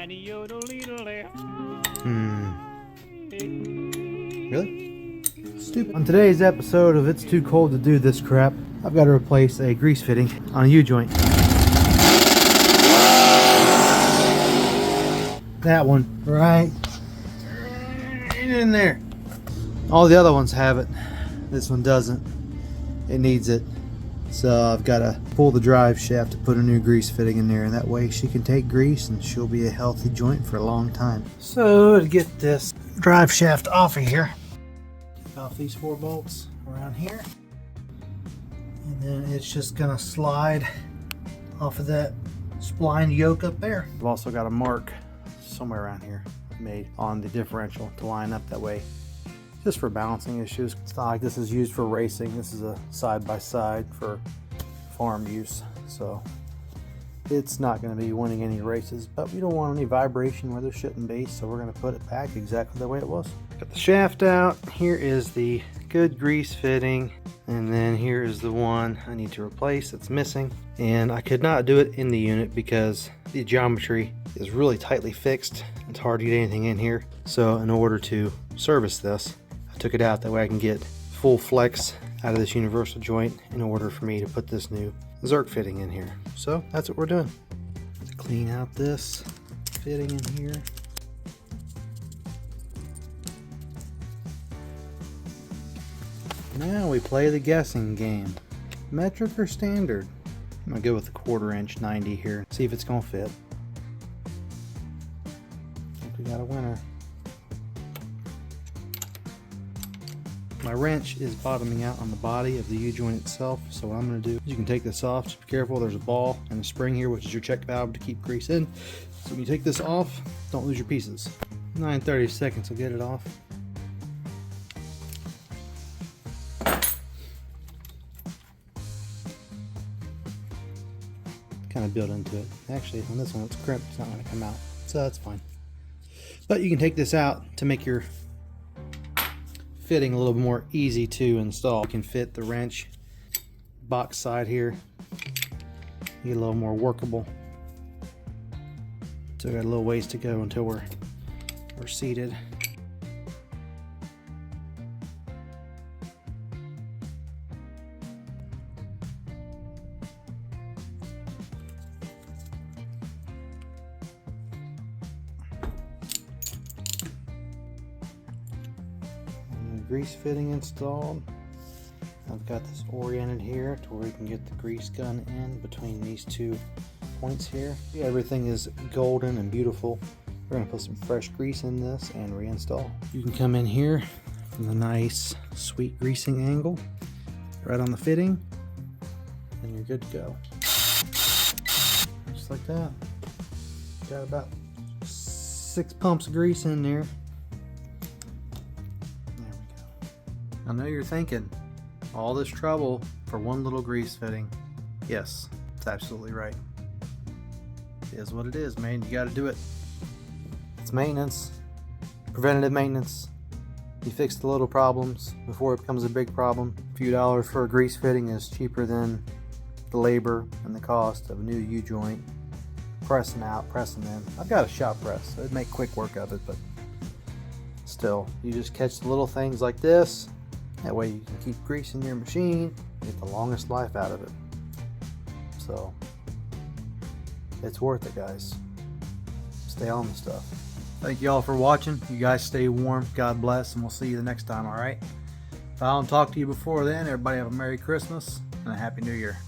Really? Stupid. On today's episode of It's Too Cold to Do This Crap, I've got to replace a grease fitting on a U-joint. That one, right in there. All the other ones have it. This one doesn't. It needs it. So I've got to pull the drive shaft to put a new grease fitting in there, and that way she can take grease and she'll be a healthy joint for a long time. So to get this drive shaft off of here, take off these 4 bolts around here, and then it's just gonna slide off of that spline yoke up there. I've also got a mark somewhere around here made on the differential to line up that way, just for balancing issues. It's not like this is used for racing. This is a side-by-side for farm use, so it's not going to be winning any races, but we don't want any vibration where there shouldn't be, so we're going to put it back exactly the way it was. Got the shaft out. Here is the good grease fitting, and then here is the one I need to replace that's missing, and I could not do it in the unit because the geometry is really tightly fixed. It's hard to get anything in here, so in order to service this, I took it out. That way I can get full flex out of this universal joint in order for me to put this new Zerk fitting in here. So that's what we're doing. To clean out this fitting in here. Now we play the guessing game. Metric or standard? I'm gonna go with the 1/4 inch 90 here. See if it's gonna fit. I think we got a winner. My wrench is bottoming out on the body of the U-joint itself, so what I'm going to do is you can take this off. Just be careful, there's a ball and a spring here, which is your check valve to keep grease in. So when you take this off, don't lose your pieces. 9:30 seconds will get it off. Kind of build into it. Actually, on this one it's crimped, it's not going to come out, so that's fine. But you can take this out to make your fitting a little more easy to install. You can fit the wrench box side here, get a little more workable. So we got a little ways to go until we're seated. Grease fitting installed. I've got this oriented here to where you can get the grease gun in between these 2 points here. Everything is golden and beautiful. We're going to put some fresh grease in this and reinstall. You can come in here from the nice sweet greasing angle right on the fitting, and you're good to go. Just like that. Got about 6 pumps of grease in there. I know you're thinking, all this trouble for one little grease fitting. Yes, it's absolutely right. It is what it is, man. You got to do it. It's maintenance, preventative maintenance. You fix the little problems before it becomes a big problem. A few dollars for a grease fitting is cheaper than the labor and the cost of a new U-joint. Pressing out, pressing in. I've got a shop press, so it'd make quick work of it, but still, you just catch the little things like this. That way you can keep greasing your machine, get the longest life out of it. So, it's worth it, guys. Stay on the stuff. Thank you all for watching. You guys stay warm. God bless, and we'll see you the next time, alright? If I don't talk to you before then, everybody have a Merry Christmas and a Happy New Year.